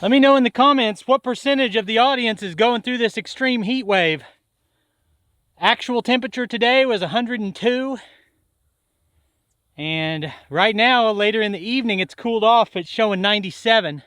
Let me know in the comments what percentage of the audience is going through this extreme heat wave. Actual temperature today was 102. And right now, later in the evening, it's cooled off. It's showing 97.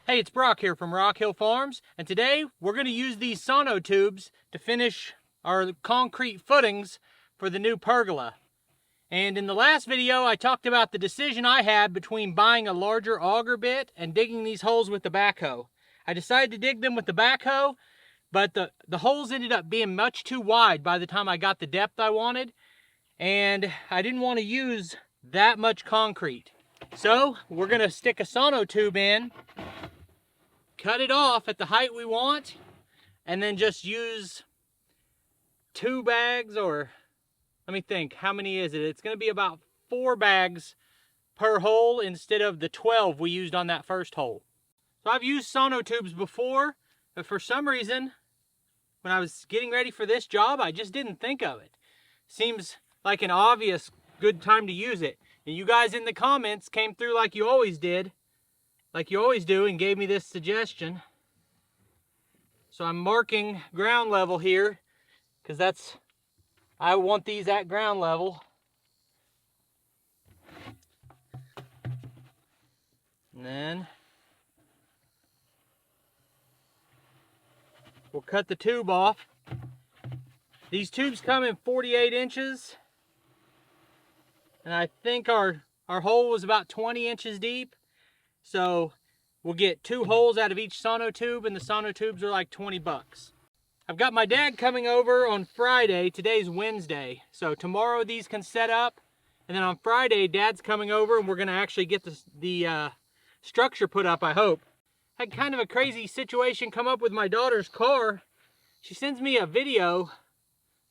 Hey, it's Brock here from Rock Hill Farms, and today we're going to use these Sonotubes to finish our concrete footings for the new pergola. And in the last video, I talked about the decision I had between buying a larger auger bit and digging these holes with the backhoe. I decided to dig them with the backhoe, but the holes ended up being much too wide by the time I got the depth I wanted, and I didn't want to use that much concrete. So we're going to stick a Sonotube in, cut it off at the height we want, and then just use 2 bags, or let me think, how many is it? It's going to be about 4 bags per hole instead of the 12 we used on that first hole. So I've used Sonotubes before, but for some reason, when I was getting ready for this job, I just didn't think of it. Seems like an obvious good time to use it. And you guys in the comments came through like you always did, like you always do, and gave me this suggestion. So I'm marking ground level here, because I want these at ground level. And then we'll cut the tube off. These tubes come in 48 inches. And I think our hole was about 20 inches deep. So we'll get 2 holes out of each Sonotube, and the Sonotubes are like 20 bucks. I've got my dad coming over on Friday. Today's Wednesday. So tomorrow these can set up. And then on Friday, Dad's coming over and we're going to actually get the structure put up, I hope. Had kind of a crazy situation come up with my daughter's car. She sends me a video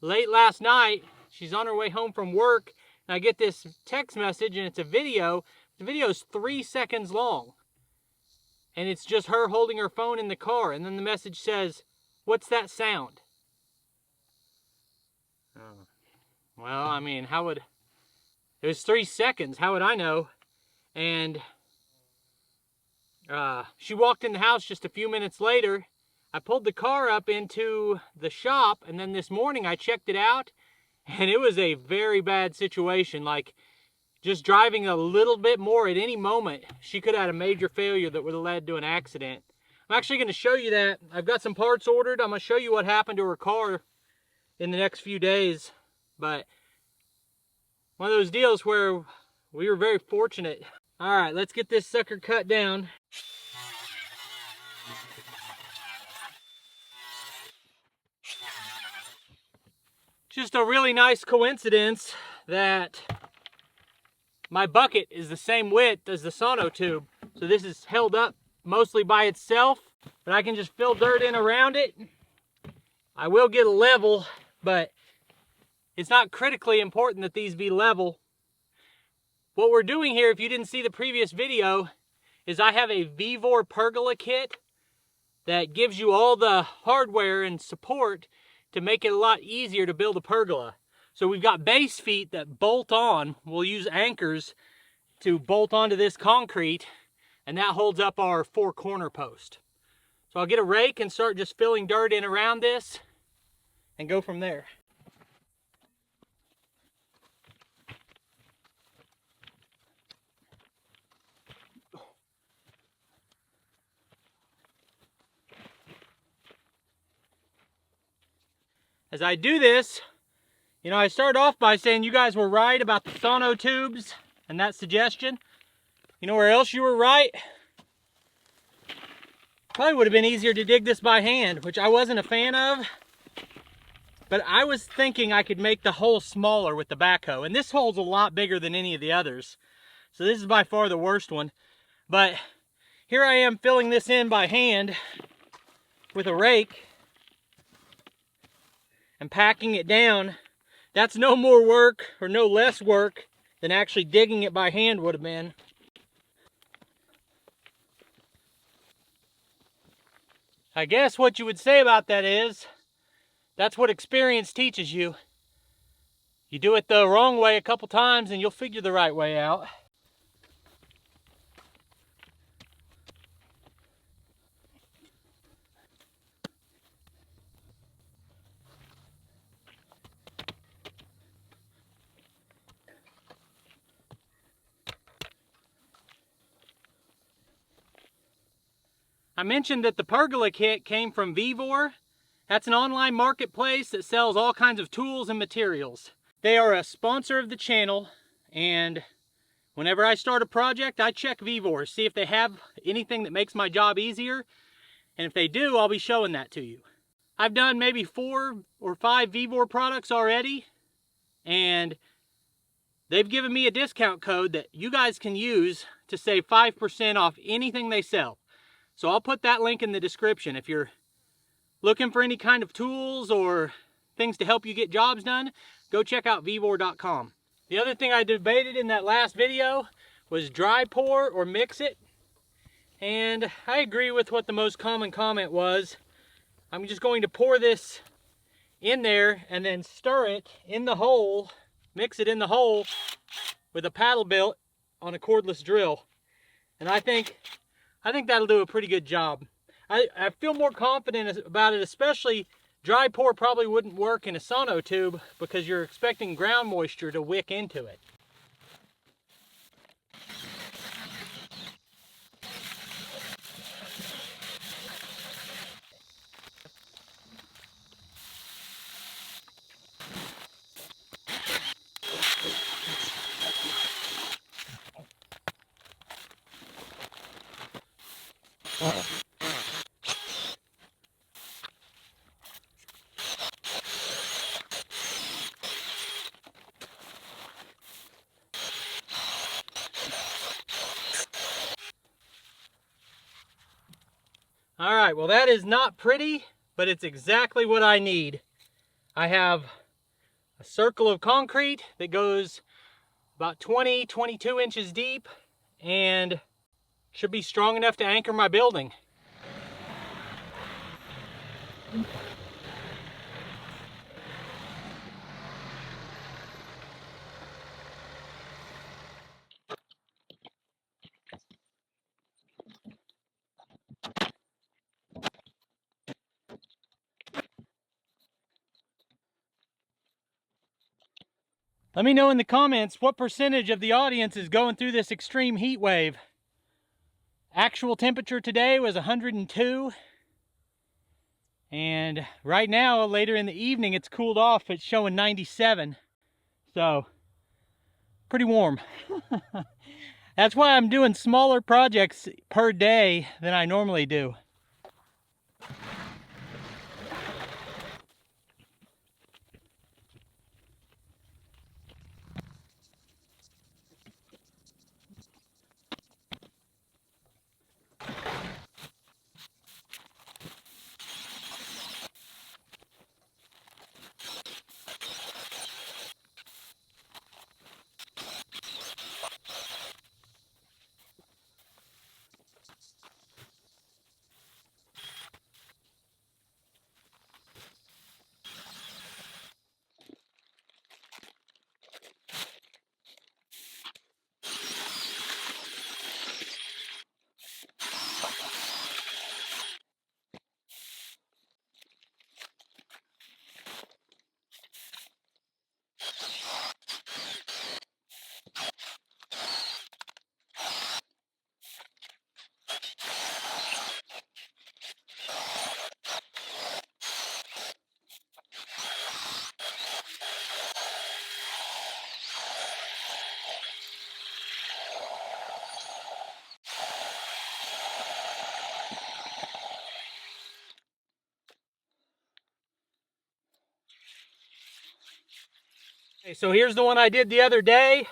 late last night. She's on her way home from work. And I get this text message, and it's a video. The video is 3 seconds long. And it's just her holding her phone in the car. And then the message says, "What's that sound?" Well, I mean, it was 3 seconds. How would I know? And she walked in the house just a few minutes later. I pulled the car up into the shop, and then this morning I checked it out, and it was a very bad situation. Like, just driving a little bit more at any moment, she could have had a major failure that would have led to an accident. I'm actually going to show you that. I've got some parts ordered. I'm going to show you what happened to her car in the next few days. But one of those deals where we were very fortunate. All right, let's get this sucker cut down. Just a really nice coincidence that my bucket is the same width as the Sonotube. So this is held up mostly by itself, but I can just fill dirt in around it. I will get a level, but it's not critically important that these be level. What we're doing here, if you didn't see the previous video, is I have a Vevor pergola kit that gives you all the hardware and support to make it a lot easier to build a pergola. So we've got base feet that bolt on. We'll use anchors to bolt onto this concrete, and that holds up our 4 corner post. So I'll get a rake and start just filling dirt in around this and go from there. As I do this, you know, I started off by saying you guys were right about the Sonotubes and that suggestion. You know where else you were right? Probably would have been easier to dig this by hand, which I wasn't a fan of. But I was thinking I could make the hole smaller with the backhoe. And this hole's a lot bigger than any of the others. So this is by far the worst one. But here I am filling this in by hand. with a rake and packing it down, that's no more work or no less work than actually digging it by hand would have been. I guess what you would say about that is, that's what experience teaches you. You do it the wrong way a couple times and you'll figure the right way out. I mentioned that the pergola kit came from Vevor. That's an online marketplace that sells all kinds of tools and materials. They are a sponsor of the channel, and whenever I start a project, I check Vevor, see if they have anything that makes my job easier, and if they do, I'll be showing that to you. I've done maybe 4 or 5 Vevor products already, and they've given me a discount code that you guys can use to save 5% off anything they sell. So I'll put that link in the description. If you're looking for any kind of tools or things to help you get jobs done, go check out vevor.com. The other thing I debated in that last video was dry pour or mix it. And I agree with what the most common comment was. I'm just going to pour this in there and then stir it in the hole, mix it in the hole with a paddle bit on a cordless drill. And I think that'll do a pretty good job. I feel more confident about it, especially dry pour probably wouldn't work in a sonotube because you're expecting ground moisture to wick into it. All right, well that is not pretty, but it's exactly what I need. I have a circle of concrete that goes about 22 inches deep and should be strong enough to anchor my building. Let me know in the comments what percentage of the audience is going through this extreme heat wave. Actual temperature today was 102. And right now, later in the evening, it's cooled off. It's showing 97. So, pretty warm. That's why I'm doing smaller projects per day than I normally do. Okay, so here's the one I did the other day.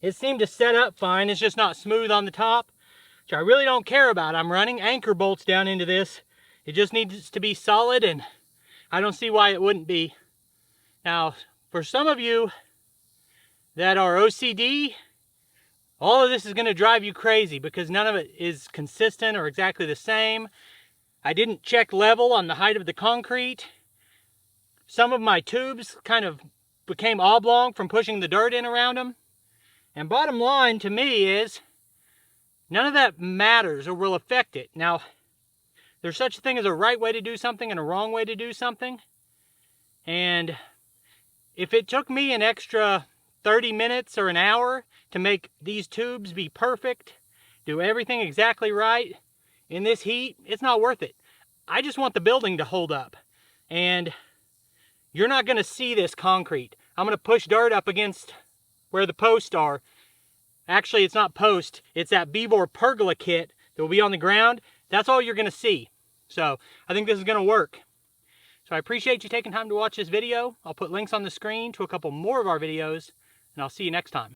It seemed to set up fine. It's just not smooth on the top, which I really don't care about. I'm running anchor bolts down into this It just needs to be solid, and I don't see why it wouldn't be. Now, for some of you that are OCD, all of this is going to drive you crazy because none of it is consistent or exactly the same. I didn't check level on the height of the concrete. Some of my tubes kind of became oblong from pushing the dirt in around them. And bottom line to me is, none of that matters or will affect it. Now, there's such a thing as a right way to do something and a wrong way to do something. And if it took me an extra 30 minutes or an hour to make these tubes be perfect, do everything exactly right in this heat, it's not worth it. I just want the building to hold up. And you're not going to see this concrete. I'm going to push dirt up against where the posts are. Actually, it's not post, it's that B-bore pergola kit that will be on the ground. That's all you're going to see. So I think this is going to work. So I appreciate you taking time to watch this video. I'll put links on the screen to a couple more of our videos, and I'll see you next time.